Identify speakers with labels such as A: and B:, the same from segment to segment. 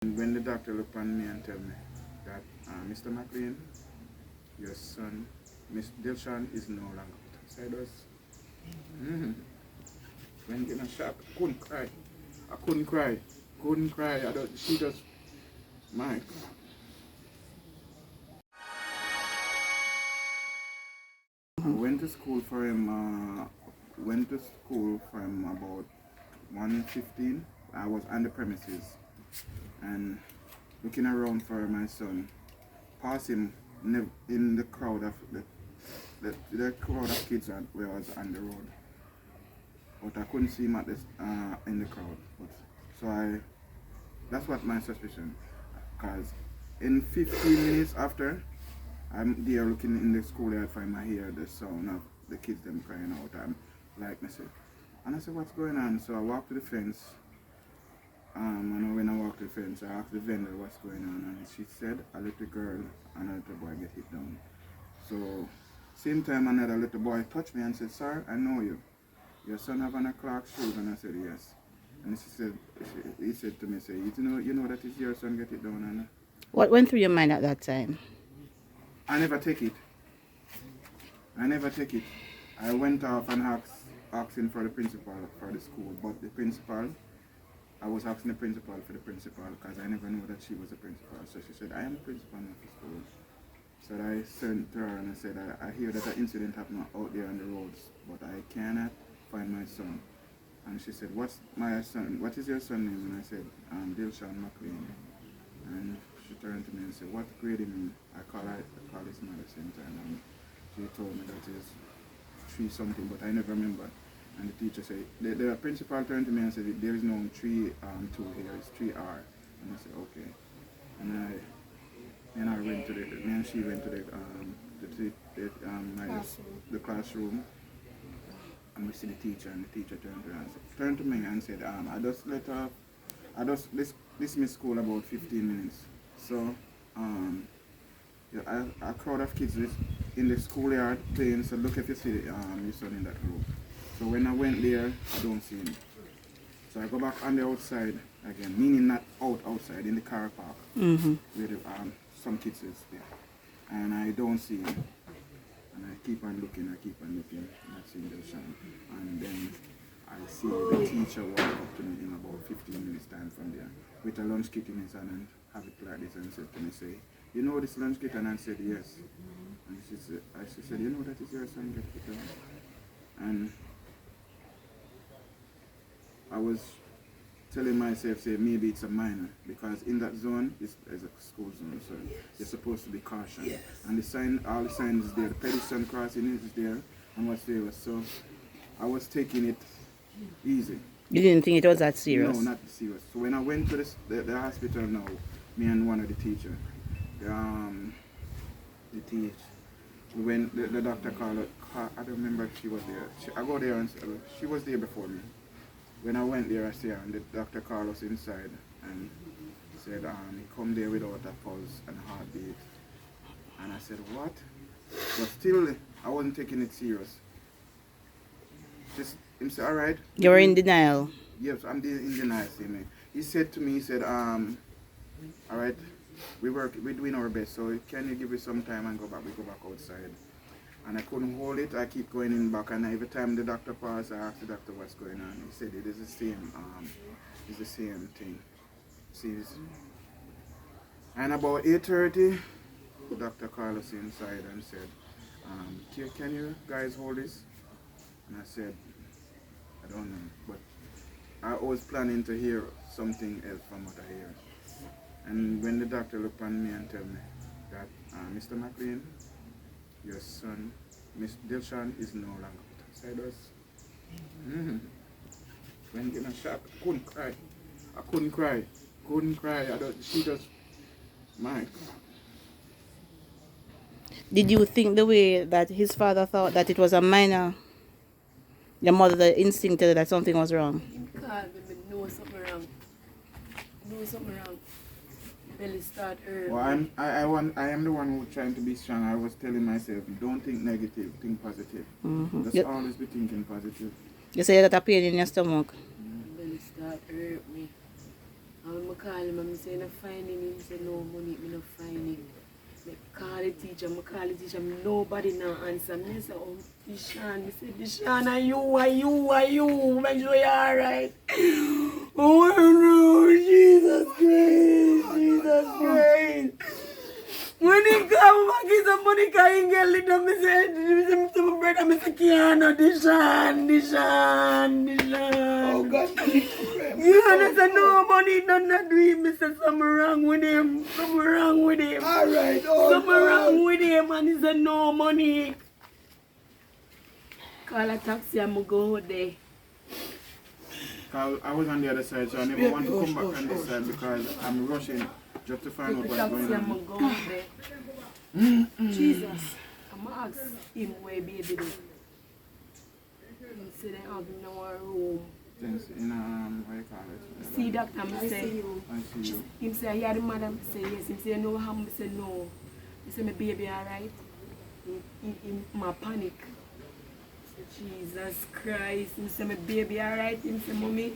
A: When the doctor looked on me and tell me that Mr. McLean, your son, Miss Dilshan, is no longer outside us. When getting a shock, I couldn't cry. I couldn't cry. Couldn't cry. I don't. She just, my God. I went to school for him. Went to school for him about 1:15. I was on the premises and looking around for my son. Pass him in the crowd of the crowd of kids where I was on the road. But I couldn't see him at this in the crowd. That's what my suspicion. Cause in 15 minutes after, I'm there looking in the schoolyard for him. I hear the sound of the kids them crying out. I'm like, and I said, what's going on? So I walked to the fence. And when I walked to the fence, I asked the vendor what's going on, and she said a little girl and a little boy get hit down. So same time another little boy touched me and said, sir, I know you. Your son have on a Clark shoes, and I said yes. And he said to me, say, you know that is your son get it down. And
B: What went through your mind at that time?
A: I never take it. I went off and asking for the principal for the school, but the principal, I was asking the principal for the principal because I never knew that she was a principal. So she said, I am the principal of the school. So I sent to her and I said, I hear that an incident happened out there on the roads, but I cannot find my son. And she said, what is your son's name? And I said, Dilshan McLean. And she turned to me and said, what grade him in? I call his mother same time, and she told me that is 3 something, but I never remember. And the teacher said, the principal turned to me and said, there is no 3 2 here, it's 3R. And I said, okay. And I went to she went to the classroom, and we see the teacher, and the teacher turned to me and said, I just dismissed school about 15 minutes. So a crowd of kids in the schoolyard playing, so look if you see your son in that room. So when I went there, I don't see him. So I go back on the outside again, meaning not outside, in the car park, where some kids is there. And I don't see him. And I keep on looking, not seeing Dilshan. And then I see the teacher walk up to me in about 15 minutes time from there, with a lunch kit in his hand and have it like this, and said to me, say, you know this lunch kit? And I said, yes. And she said, you know that is your son get it down? And I was telling myself, say, maybe it's a minor, because in that zone is a school zone, so you're supposed to be cautioned. Yes. And the sign, all the signs is there, the pedestrian crossing is there, and what's there. So I was taking it easy.
B: You didn't think it was that serious?
A: No, not serious. So when I went to the hospital now, me and one of the teachers, when the doctor called, I don't remember if she was there. I go there and she was there before me. When I went there, I see her, and the doctor called us inside and said, he come there without a pulse and a heartbeat. And I said, what? But still, I wasn't taking it serious. He said, all right.
B: You were in denial?
A: Yes, I'm in denial. He said to me, all right, we're doing our best, so can you give me some time and we go back outside. And I couldn't hold it. I keep going in back, and every time the doctor passed, I asked the doctor what's going on. He said it is the same thing. And about 8:30, the doctor called us inside and said, can you guys hold this? And I said, I don't know, but I was planning to hear something else from what I hear. And when the doctor looked on me and told me that Mr. McLean, your son, Miss Dilshan, is no longer outside us. When getting a shock, I couldn't cry. She just, my God.
B: Did you think the way that his father thought that it was a minor? Your mother, the instinct that something was wrong?
C: He called me, know something wrong. Belly start hurt.
A: Well, I am the one who's trying to be strong. I was telling myself, don't think negative, think positive. Just always be thinking positive.
B: You say that a pain in your stomach?
C: Belly start hurt me. And I call him, I say, "No find him." He say, "No money, me no find him." I call the teacher, nobody now answer. Me say, "Oh, Dilshan." Me say, "Dilshan, are you? Make sure you're alright." Oh no, Jesus Christ. When he come back, he's a money carrying get little. Me say, to my brother, me say, "Kiana, Dilshan.
A: Oh God,
C: You understand? No money, none not do him. Me say, something wrong with him.
A: alright,
C: Something wrong with him, and he said, "No money." Call a taxi and I go out there.
A: I was on the other side, so I never want to come back on this side because I'm rushing just to find out
C: Take
A: what's
C: the
A: going
C: taxi and I
A: on.
C: go out there. Jesus. I'm going to ask him where baby do. He said they have him in our room.
A: Things in what you call it?
C: See doctor, I say.
A: I see you.
C: Him say, "You are the mother?" I say, "Yes." Him say, "You know what happened?" I say, "No." He say, "My baby alright?" My panic. Jesus Christ. He say, "My baby alright?" He say, "Mommy,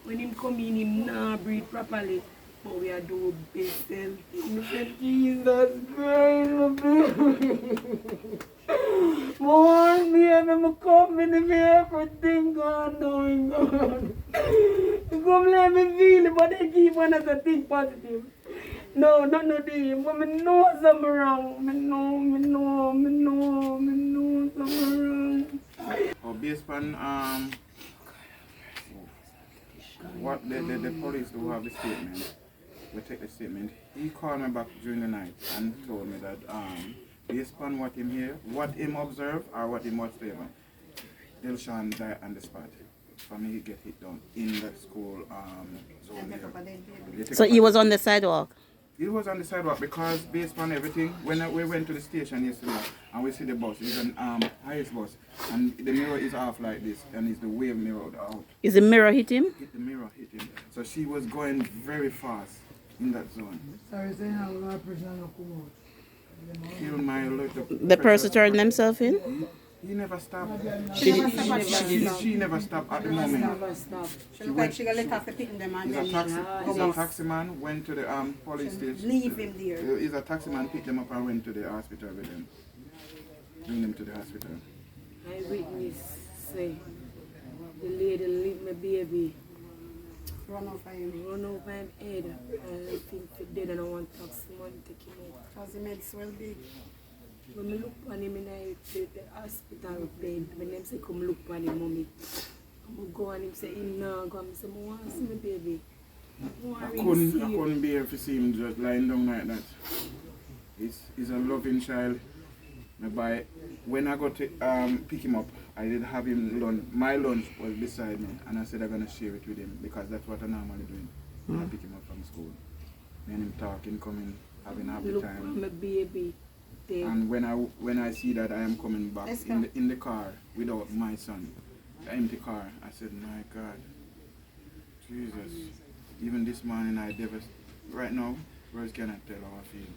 C: when him come in, him not breathe properly. But we are doing best." He said, "Jesus Christ, my baby." More baby, I'm coming in everything going on. You come let me feel it, but they keep on as a think positive. No, not no day. But I know something wrong. I know something wrong.
A: Oh, based on what the police do have the statement, we take the statement. He called me back during the night and told me that based on what him observed or what him whatsoever, Dilshan died on the spot. For me, he get hit down in the school zone there.
B: So he was on the sidewalk.
A: He was on the sidewalk because based on everything, when we went to the station yesterday and we see the bus, it's an highest bus, and the mirror is off like this, and it's the wave mirror out.
B: Is the mirror hit him?
A: The mirror hit him. So she was going very fast in that zone. Killed my little
B: The person turned themselves in?
A: He never stopped.
B: She
A: She never stopped at the moment.
C: Never stop.
D: She look like she got let off the picking them and
A: He's
D: then
A: a taxi man, went to the police station.
D: leave him there.
A: He's a taxi man, picked them up and went to the hospital with them. Bring them to the hospital.
C: I witness say the lady leave my baby,
D: Run off him.
C: run over him head, and I think he dead and I want taxi man take him out.
D: Because the meds well big.
C: When I look on him in the hospital bed, when them say come look on him, mommy, I go and him say him now go and I say, "I want to see my baby."
A: I couldn't bear to see him just lying down like that. He's a loving child. When I got to pick him up, I did have him lunch. My lunch was beside me, and I said I'm gonna share it with him because that's what I normally do when I pick him up from school. Me and him talking, coming, having a happy
C: Look
A: time.
C: on my baby. There.
A: And when I see that I am coming back in the car without my son, the empty car, I said, my God, Jesus. Even this morning I right now, words cannot tell how I feel.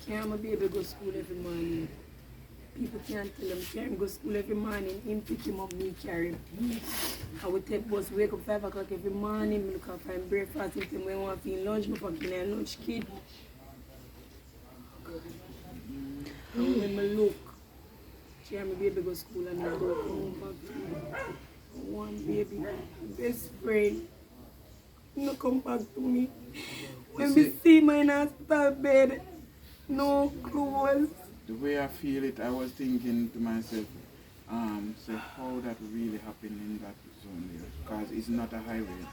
C: Can't my baby go school every morning. People can't tell him can't go school every morning. Him pick him up, me carry him. I would take bus, wake up 5 o'clock every morning, look up for him breakfast, him tell me I want to eat lunch, me fucking a lunch kid. And when I look, carry my baby go school and I go home back to me. One baby, best friend. No come back to me. When we see my in hospital bed, no clothes.
A: The way I feel it, I was thinking to myself, say how that really happened in that zone there. Because it's not a highway.